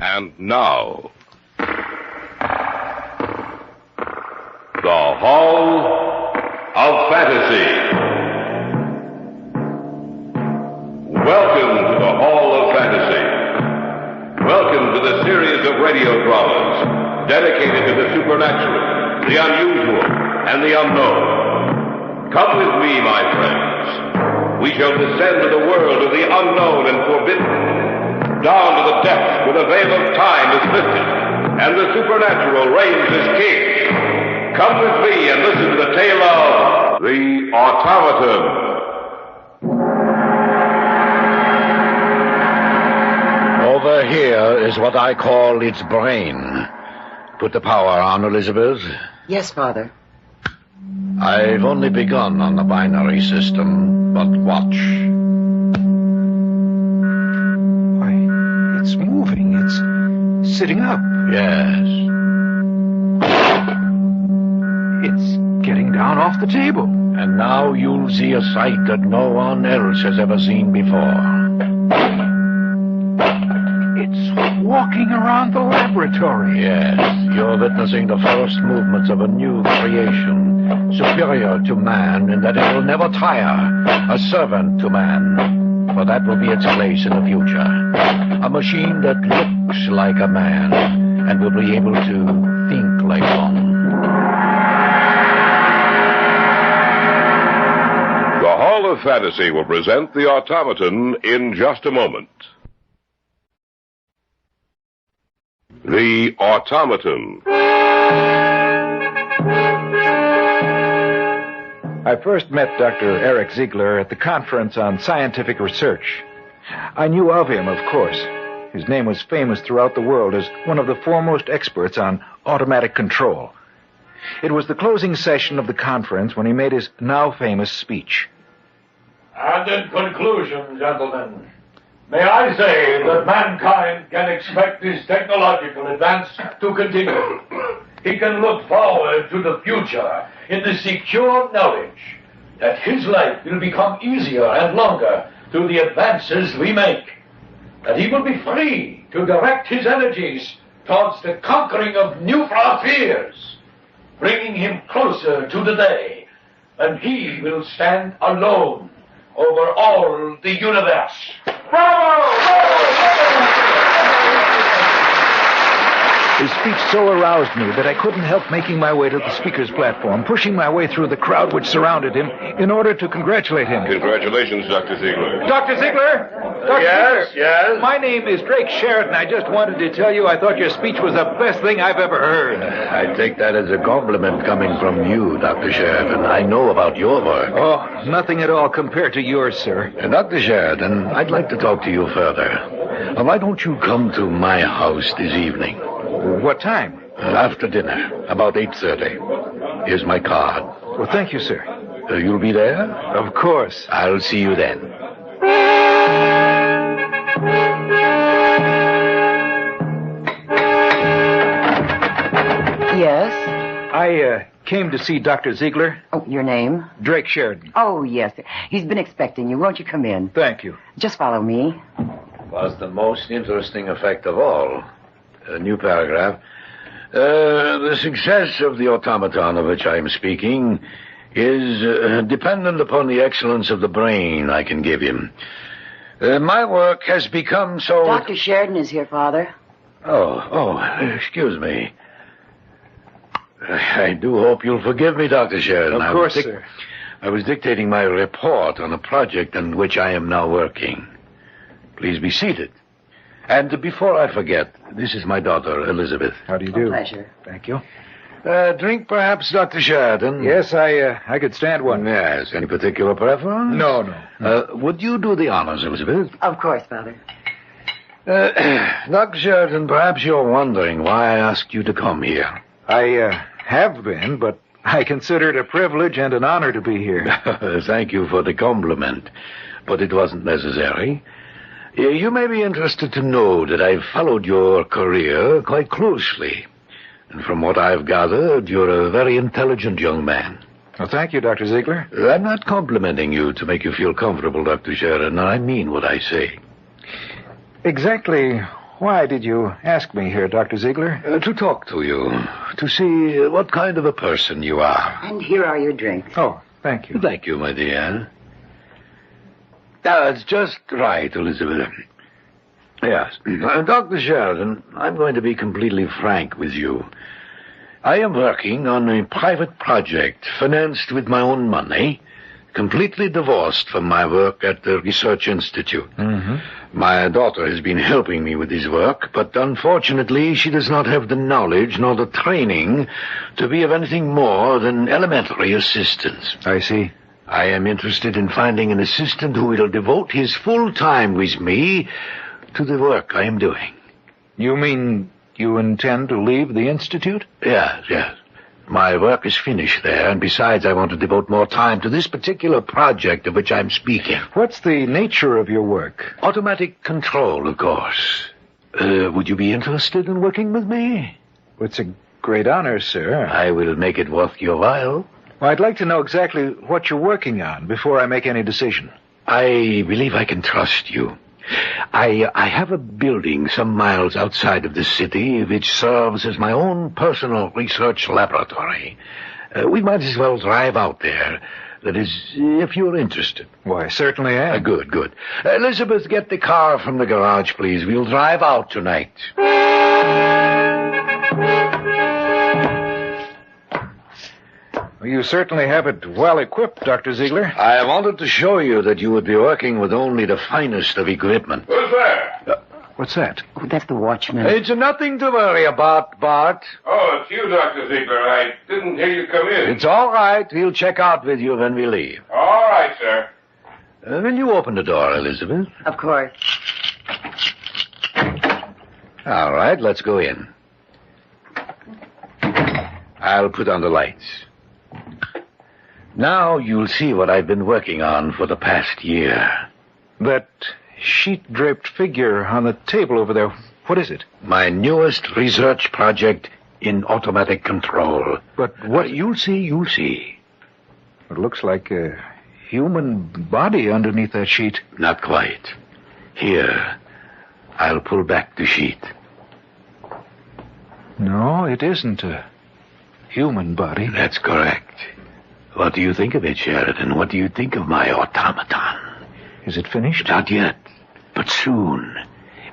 And now, the Hall of Fantasy. Welcome to the Hall of Fantasy. Welcome to the series of radio dramas dedicated to the supernatural, the unusual, and the unknown. Come with me, my friends. We shall descend to the world of the unknown and forbidden, down to the depths where the veil of time is lifted, and the supernatural reigns as king. Come with me and listen to the tale of the Automaton. Over here is what I call its brain. Put the power on, Elizabeth. Yes, Father. I've only begun on the binary system, but watch. Why, it's moving. It's sitting up. Yes. It's getting down off the table. And now you'll see a sight that no one else has ever seen before. It's walking around the laboratory. Yes, you're witnessing the first movements of a new creation, superior to man in that it will never tire, a servant to man, for that will be its place in the future. A machine that looks like a man and will be able to think like one. The Hall of Fantasy will present the Automaton in just a moment. The Automaton. I first met Dr. Eric Ziegler at the Conference on Scientific Research. I knew of him, of course. His name was famous throughout the world as one of the foremost experts on automatic control. It was the closing session of the conference when he made his now famous speech. And in conclusion, gentlemen, may I say that mankind can expect his technological advance to continue. He can look forward to the future in the secure knowledge that his life will become easier and longer through the advances we make. That he will be free to direct his energies towards the conquering of new frontiers, bringing him closer to the day when he will stand alone over all the universe. His speech so aroused me that I couldn't help making my way to the speaker's platform, pushing my way through the crowd which surrounded him in order to congratulate him. Congratulations, Dr. Ziegler. Dr. Ziegler? Yes? My name is Drake Sheridan. I just wanted to tell you I thought your speech was the best thing I've ever heard. I take that as a compliment coming from you, Dr. Sheridan. I know about your work. Oh, nothing at all compared to yours, sir. Dr. Sheridan, I'd like to talk to you further. Why don't you come to my house this evening? What time? After dinner, about 8:30. Here's my card. Well, thank you, sir. You'll be there? Of course. I'll see you then. Yes? I came to see Dr. Ziegler. Oh, your name? Drake Sheridan. Oh, yes. He's been expecting you. Won't you come in? Thank you. Just follow me. Was the most interesting effect of all. A new paragraph. The success of the automaton of which I am speaking is dependent upon the excellence of the brain I can give him. My work has become so... Dr. Sheridan is here, Father. Oh, excuse me. I do hope you'll forgive me, Dr. Sheridan. Of course, sir. I was dictating my report on a project on which I am now working. Please be seated. And before I forget, this is my daughter, Elizabeth. How do you do? A pleasure. Thank you. Drink perhaps, Dr. Sheridan? Yes, I could stand one. Yes. Any particular preference? No. Would you do the honors, Elizabeth? Of course, Father. Dr. Sheridan, perhaps you're wondering why I asked you to come here. I have been, but I consider it a privilege and an honor to be here. Thank you for the compliment, but it wasn't necessary. You may be interested to know that I've followed your career quite closely. And from what I've gathered, you're a very intelligent young man. Well, thank you, Dr. Ziegler. I'm not complimenting you to make you feel comfortable, Dr. Sheridan. I mean what I say. Exactly Why did you ask me here, Dr. Ziegler? To talk to you, to see what kind of a person you are. And here are your drinks. Oh, thank you. Thank you, my dear. It's just right, Elizabeth. Yes. Dr. Sheridan, I'm going to be completely frank with you. I am working on a private project financed with my own money, completely divorced from my work at the Research Institute. Mm-hmm. My daughter has been helping me with this work, but unfortunately she does not have the knowledge nor the training to be of anything more than elementary assistance. I see. I am interested in finding an assistant who will devote his full time with me to the work I am doing. You mean you intend to leave the Institute? Yes. My work is finished there, and besides, I want to devote more time to this particular project of which I'm speaking. What's the nature of your work? Automatic control, of course. Would you be interested in working with me? It's a great honor, sir. I will make it worth your while. Well, I'd like to know exactly what you're working on before I make any decision. I believe I can trust you. I have a building some miles outside of the city which serves as my own personal research laboratory. We might as well drive out there. That is, if you're interested. Why, certainly am. Good. Elizabeth, get the car from the garage, please. We'll drive out tonight. You certainly have it well equipped, Dr. Ziegler. I wanted to show you that you would be working with only the finest of equipment. Who's there? What's that? Oh, that's the watchman. It's nothing to worry about, Bart. Oh, it's you, Dr. Ziegler. I didn't hear you come in. It's all right. We'll check out with you when we leave. All right, sir. Will you open the door, Elizabeth? Of course. All right, let's go in. I'll put on the lights. Now you'll see what I've been working on for the past year. That sheet-draped figure on the table over there, what is it? My newest research project in automatic control. But what? You'll see. It looks like a human body underneath that sheet. Not quite. Here, I'll pull back the sheet. No, it isn't a human body. That's correct. What do you think of it, Sheridan? What do you think of my automaton? Is it finished? Not yet, but soon,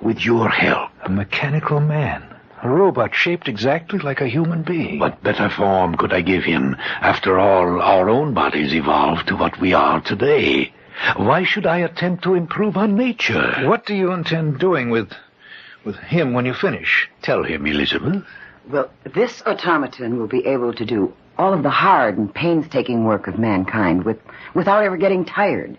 with your help. A mechanical man. A robot shaped exactly like a human being. What better form could I give him? After all, our own bodies evolved to what we are today. Why should I attempt to improve on nature? What do you intend doing with him when you finish? Tell him, Elizabeth. Well, this automaton will be able to do all of the hard and painstaking work of mankind without ever getting tired.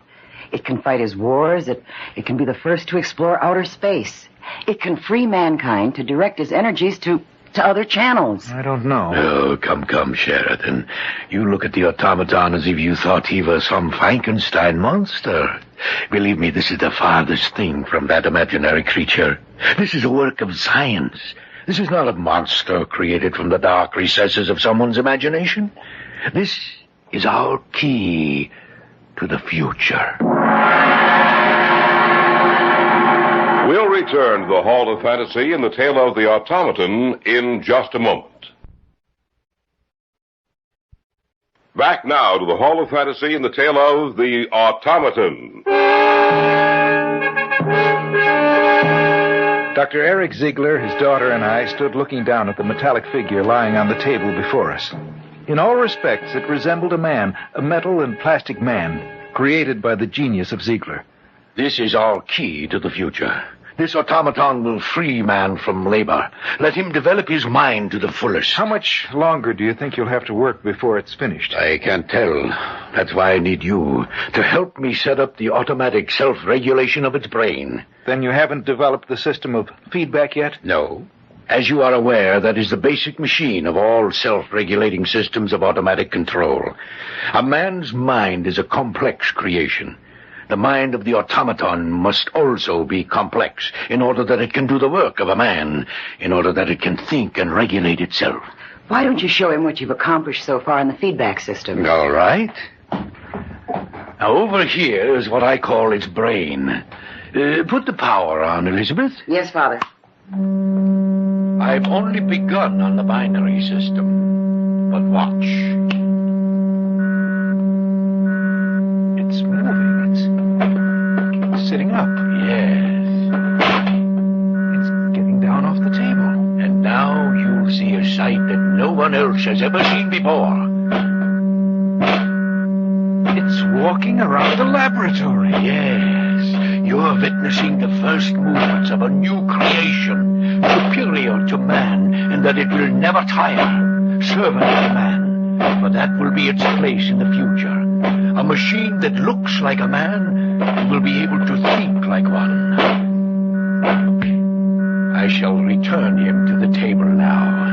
It can fight his wars. It can be the first to explore outer space. It can free mankind to direct his energies to other channels. I don't know. Oh, come, Sheridan. You look at the automaton as if you thought he was some Frankenstein monster. Believe me, this is the farthest thing from that imaginary creature. This is a work of science. This is not a monster created from the dark recesses of someone's imagination. This is our key to the future. We'll return to the Hall of Fantasy and the tale of the automaton in just a moment. Back now to the Hall of Fantasy and the tale of the automaton. Dr. Eric Ziegler, his daughter, and I stood looking down at the metallic figure lying on the table before us. In all respects, it resembled a man, a metal and plastic man, created by the genius of Ziegler. This is our key to the future. This automaton will free man from labor. Let him develop his mind to the fullest. How much longer do you think you'll have to work before it's finished? I can't tell. That's why I need you to help me set up the automatic self-regulation of its brain. Then you haven't developed the system of feedback yet? No. As you are aware, that is the basic machine of all self-regulating systems of automatic control. A man's mind is a complex creation. The mind of the automaton must also be complex in order that it can do the work of a man, in order that it can think and regulate itself. Why don't you show him what you've accomplished so far in the feedback system? All right. Now, over here is what I call its brain. Put the power on, Elizabeth. Yes, Father. I've only begun on the binary system. But watch. It's moving. It's sitting up. Yes. It's getting down off the table. And now you'll see a sight that no one else has ever seen before. It's walking around the laboratory. Yes, you're witnessing the first movements of a new creation, superior to man in that it will never tire, servant to man, for that will be its place in the future. A machine that looks like a man and will be able to think like one. I shall return him to the table now.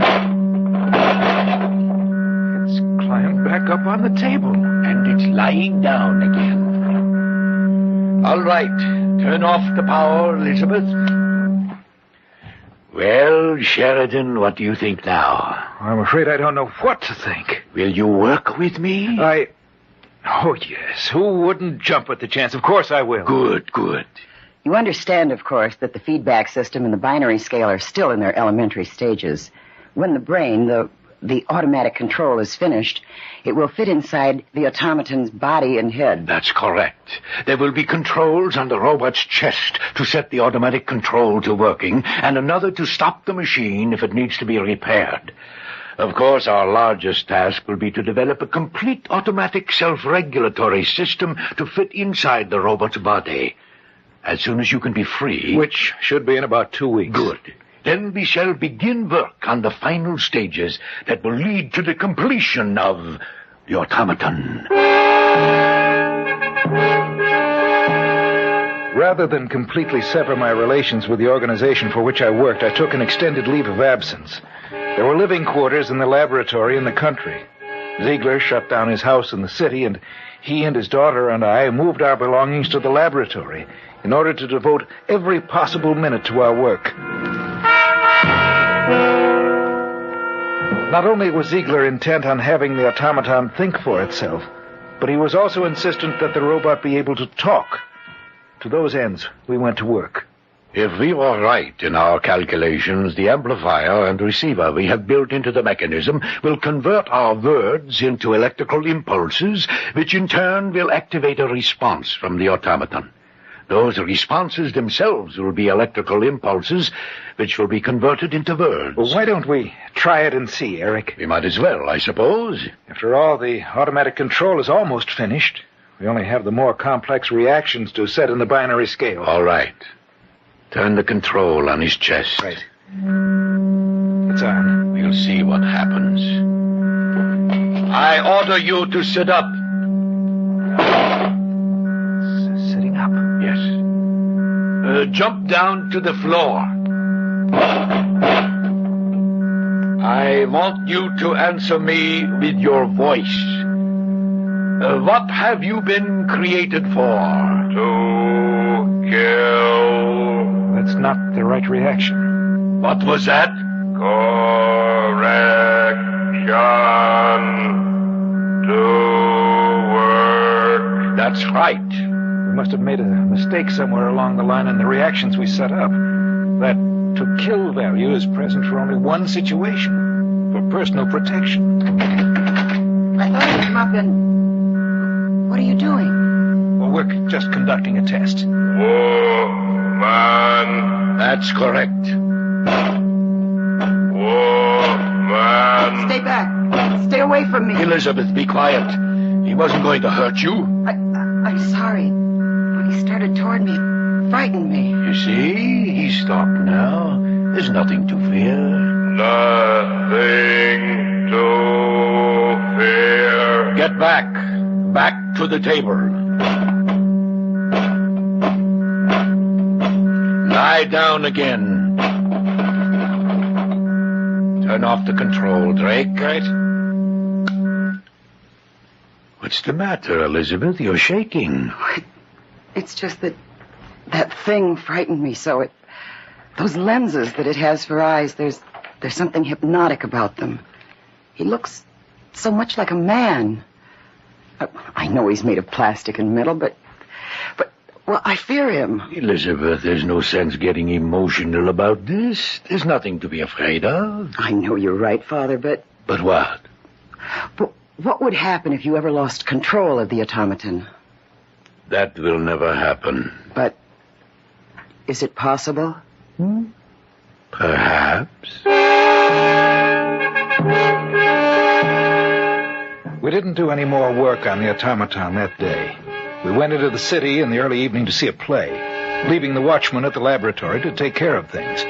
It's climbed back up on the table. And it's lying down again. All right, turn off the power, Elizabeth. Well, Sheridan, what do you think now? I'm afraid I don't know what to think. Will you work with me? Oh, yes. Who wouldn't jump at the chance? Of course I will. Good, good. You understand, of course, that the feedback system and the binary scale are still in their elementary stages. When the brain, the automatic control is finished, it will fit inside the automaton's body and head. That's correct. There will be controls on the robot's chest to set the automatic control to working, and another to stop the machine if it needs to be repaired. Of course, our largest task will be to develop a complete automatic self-regulatory system to fit inside the robot's body. As soon as you can be free... Which should be in about 2 weeks. Good. Then we shall begin work on the final stages that will lead to the completion of the automaton. Rather than completely sever my relations with the organization for which I worked, I took an extended leave of absence. There were living quarters in the laboratory in the country. Ziegler shut down his house in the city, and he and his daughter and I moved our belongings to the laboratory in order to devote every possible minute to our work. Not only was Ziegler intent on having the automaton think for itself, but he was also insistent that the robot be able to talk. To those ends, we went to work. If we were right in our calculations, the amplifier and receiver we have built into the mechanism will convert our words into electrical impulses, which in turn will activate a response from the automaton. Those responses themselves will be electrical impulses, which will be converted into words. Well, why don't we try it and see, Eric? We might as well, I suppose. After all, the automatic control is almost finished. We only have the more complex reactions to set in the binary scale. All right. Turn the control on his chest. Right. It's on. We'll see what happens. I order you to sit up. Sitting up. Yes. Jump down to the floor. I want you to answer me with your voice. What have you been created for? To kill. That's not the right reaction. What was that? Correction. To work. That's right. We must have made a mistake somewhere along the line in the reactions we set up. That to kill value is present for only one situation, for personal protection. I thought I'd come up and... What are you doing? Well, we're just conducting a test. Woman. That's correct. Woman. Stay back. Stay away from me. Elizabeth, be quiet. He wasn't going to hurt you. I'm sorry. When he started toward me, it frightened me. You see, he's stopped now. There's nothing to fear. Nothing to fear. Get back. Back to the table. Lie down again. Turn off the control, Drake. Right. What's the matter, Elizabeth? You're shaking. It's just that thing frightened me so. Those lenses that it has for eyes, there's something hypnotic about them. He looks so much like a man. I know he's made of plastic and metal, but Well, I fear him. Elizabeth, there's no sense getting emotional about this. There's nothing to be afraid of. I know you're right, Father, but... But what? But what would happen if you ever lost control of the automaton? That will never happen. But is it possible? Perhaps. We didn't do any more work on the automaton that day. We went into the city in the early evening to see a play, leaving the watchman at the laboratory to take care of things.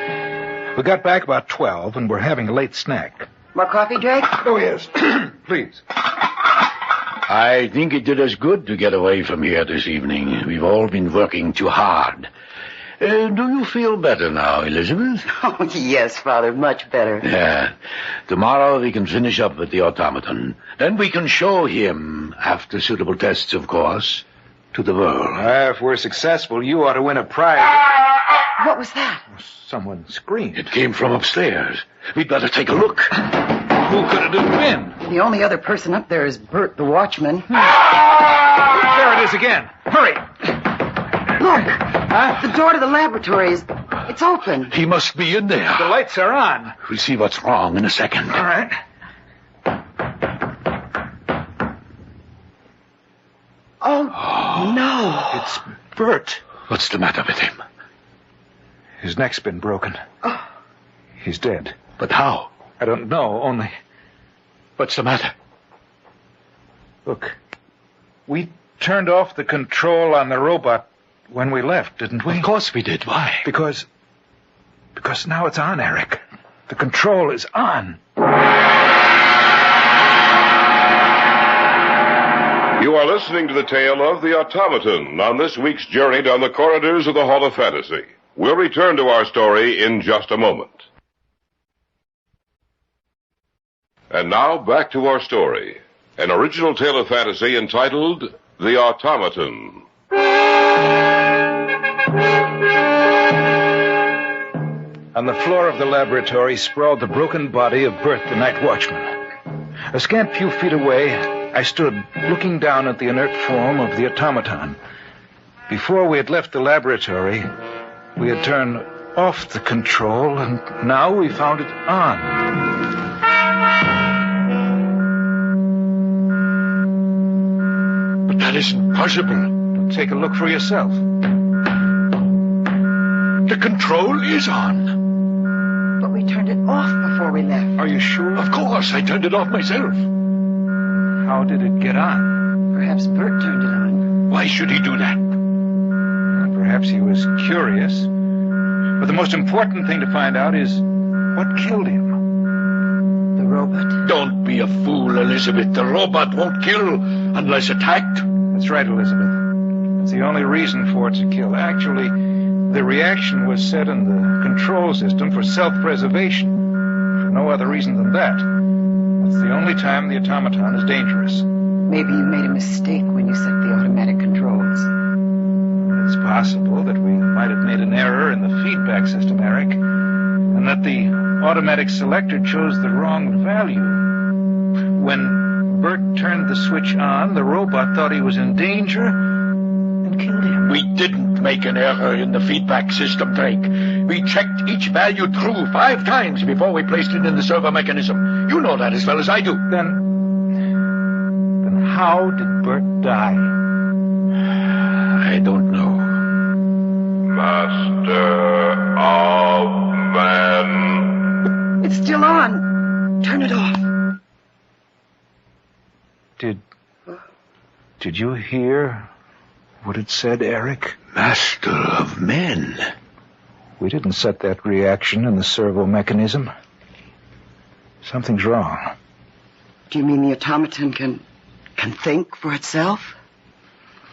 We got back about 12 and were having a late snack. More coffee, Drake? Oh, yes. Please. I think it did us good to get away from here this evening. We've all been working too hard. Do you feel better now, Elizabeth? Oh, yes, Father, much better. Yeah. Tomorrow we can finish up with the automaton. Then we can show him, after suitable tests, of course, to the world. If we're successful, you ought to win a prize. What was that? Someone screamed. It came from upstairs. We'd better take a look. Who could it have been? The only other person up there is Bert, the watchman. There it is again. Hurry. Look! The door to the laboratory it's open. He must be in there. The lights are on. We'll see what's wrong in a second. All right. Oh, no. It's Bert. What's the matter with him? His neck's been broken. Oh. He's dead. But how? I don't know, only... What's the matter? Look, we turned off the control on the robot when we left, didn't we? Of course we did. Why? Because now it's on, Eric. The control is on. You are listening to the tale of the Automaton on this week's journey down the corridors of the Hall of Fantasy. We'll return to our story in just a moment. And now, back to our story. An original tale of fantasy entitled The Automaton. On the floor of the laboratory sprawled the broken body of Bert, the night watchman. A scant few feet away, I stood looking down at the inert form of the automaton. Before we had left the laboratory, we had turned off the control, and now we found it on. But that isn't possible. Take a look for yourself. The control is on. But we turned it off before we left. Are you sure? Of course, I turned it off myself. How did it get on? Perhaps Bert turned it on. Why should he do that? Perhaps he was curious. But the most important thing to find out is what killed him. The robot? Don't be a fool, Elizabeth. The robot won't kill unless attacked. That's right, Elizabeth. It's the only reason for it to kill. Actually, the reaction was set in the control system for self-preservation. For no other reason than that. It's the only time the automaton is dangerous. Maybe you made a mistake when you set the automatic controls. It's possible that we might have made an error in the feedback system, Eric, and that the automatic selector chose the wrong value. When Bert turned the switch on, the robot thought he was in danger and killed him. We didn't make an error in the feedback system, Drake. We checked each value through 5 times before we placed it in the servo mechanism. You know that as well as I do. Then how did Bert die? I don't know. Master of Man. It's still on. Turn it off. Did you hear what it said, Eric? Master of Men. We didn't set that reaction in the servo mechanism. Something's wrong. Do you mean the automaton can think for itself?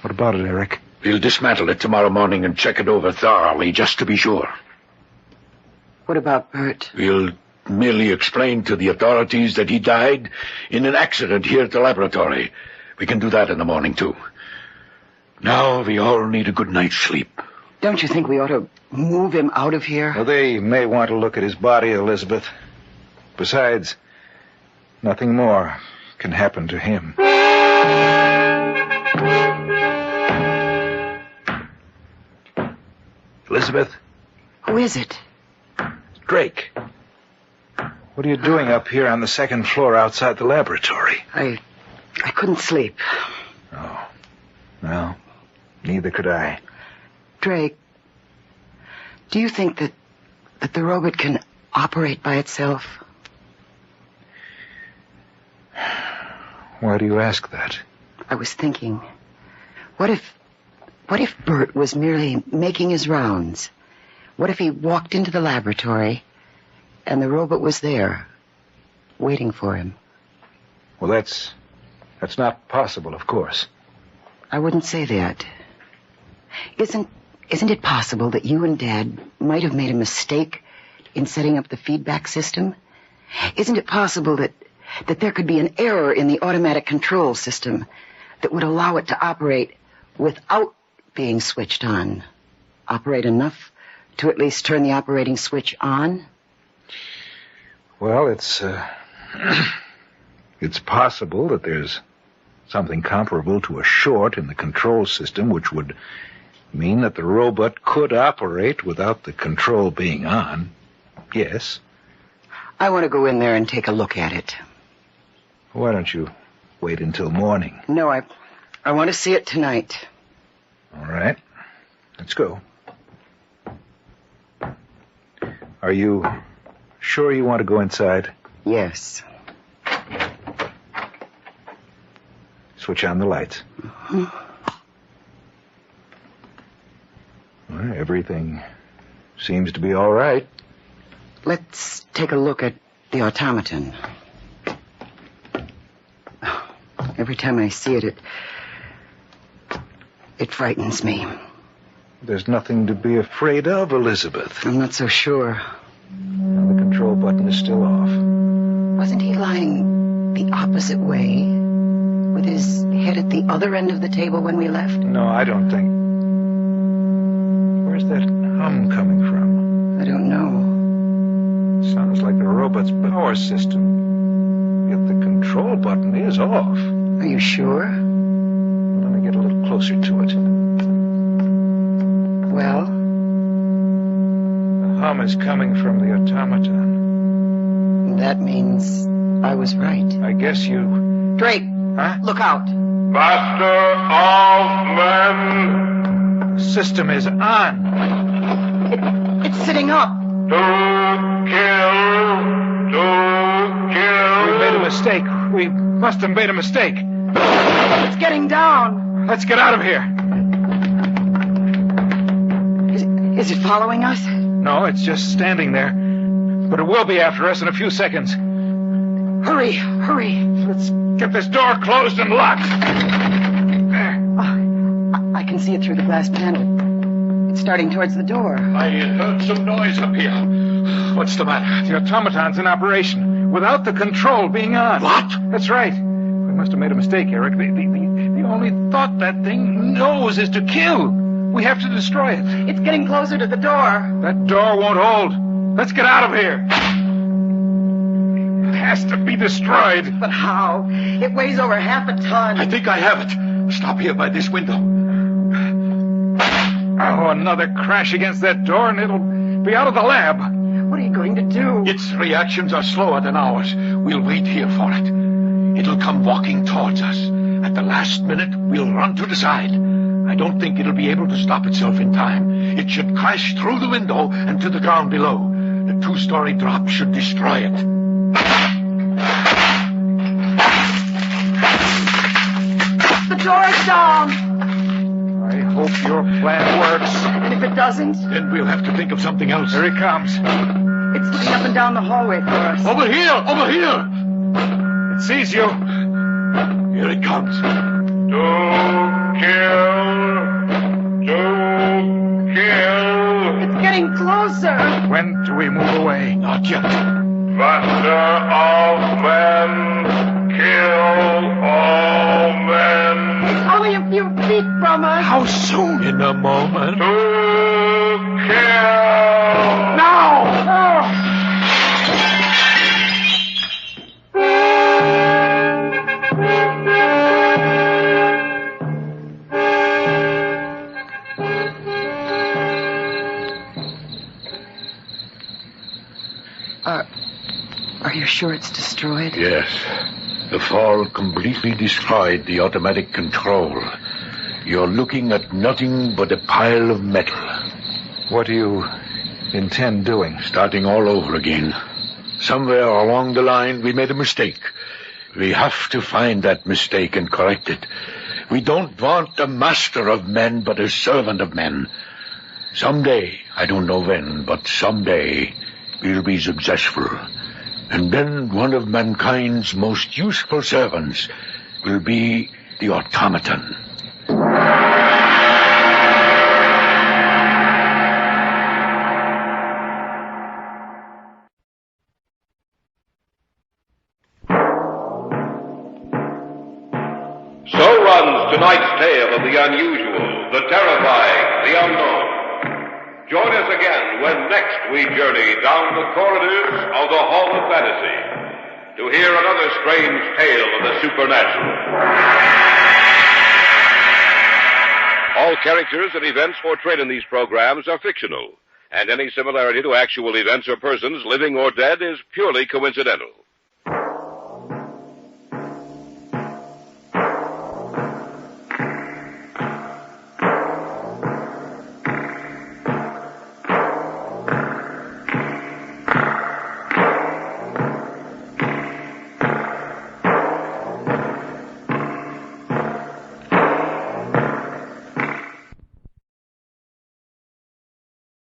What about it, Eric? We'll dismantle it tomorrow morning and check it over thoroughly, just to be sure. What about Bert? We'll merely explain to the authorities that he died in an accident here at the laboratory. We can do that in the morning, too. Now we all need a good night's sleep. Don't you think we ought to move him out of here? Well, they may want to look at his body, Elizabeth. Besides, nothing more can happen to him. Elizabeth? Who is it? Drake. What are you doing up here on the second floor outside the laboratory? I couldn't sleep. Oh. Well, neither could I. Drake, do you think that the robot can operate by itself? Why do you ask that? I was thinking, what if Bert was merely making his rounds? What if he walked into the laboratory and the robot was there, waiting for him? Well, that's not possible, of course. I wouldn't say that. Isn't it possible that you and Dad might have made a mistake in setting up the feedback system? Isn't it possible that there could be an error in the automatic control system that would allow it to operate without being switched on? Operate enough to at least turn the operating switch on? Well, it's possible that there's something comparable to a short in the control system, which would mean that the robot could operate without the control being on. Yes. I want to go in there and take a look at it. Why don't you wait until morning? No, I want to see it tonight. All right. Let's go. Are you sure you want to go inside? Yes. Switch on the lights. Well, everything seems to be all right. Let's take a look at the automaton. Every time I see it, it frightens me. There's nothing to be afraid of, Elizabeth. I'm not so sure. The control button is still off. Wasn't he lying the opposite way, with his head at the other end of the table when we left? No, I don't think. Where's that hum coming from? I don't know. Sounds like the robot's power system. Yet the control button is off. Are you sure? Let me get a little closer to it. Well? The hum is coming from the automaton. That means I was right. I guess you... Drake! Huh? Look out! Master of men, The system is on. It's sitting up! to kill. We made a mistake. We must have made a mistake. It's getting down! Let's get out of here. Is it following us? No, it's just standing there. But it will be after us in a few seconds. Hurry, hurry. Let's get this door closed and locked. There. I can see it through the glass panel. It's starting towards the door. I heard some noise up here. What's the matter? The automaton's in operation, without the control being on. What? That's right. We must have made a mistake, Eric. The only thought that thing knows is to kill. We have to destroy it. It's getting closer to the door. That door won't hold. Let's get out of here. It has to be destroyed. But how? It weighs over half a ton. I think I have it. Stop here by this window. Oh, another crash against that door and it'll be out of the lab. What are you going to do? Its reactions are slower than ours. We'll wait here for it. It'll come walking towards us. At the last minute, we'll run to the side. I don't think it'll be able to stop itself in time. It should crash through the window and to the ground below. The two-story drop should destroy it. The door is down. I hope your plan works. And if it doesn't, Then we'll have to think of something else. Here he comes. it's looking up and down the hallway for us. Over here! Over here! It sees you. Here it comes. To kill. It's getting closer. When do we move away? Not yet. Master of men, kill all men. It's only a few feet from us. How soon? In a moment. To kill. Now! Are you sure it's destroyed? Yes. The fall completely destroyed the automatic control. You're looking at nothing but a pile of metal. What do you intend doing? Starting all over again. Somewhere along the line, we made a mistake. We have to find that mistake and correct it. We don't want a master of men, but a servant of men. Someday, I don't know when, but someday, we'll be successful. And then one of mankind's most useful servants will be the Automaton. So runs tonight's tale of the unusual, the terrifying, the unknown. Join us again when next we journey down the corridors of the Hall of Fantasy to hear another strange tale of the supernatural. All characters and events portrayed in these programs are fictional, and any similarity to actual events or persons, living or dead, is purely coincidental.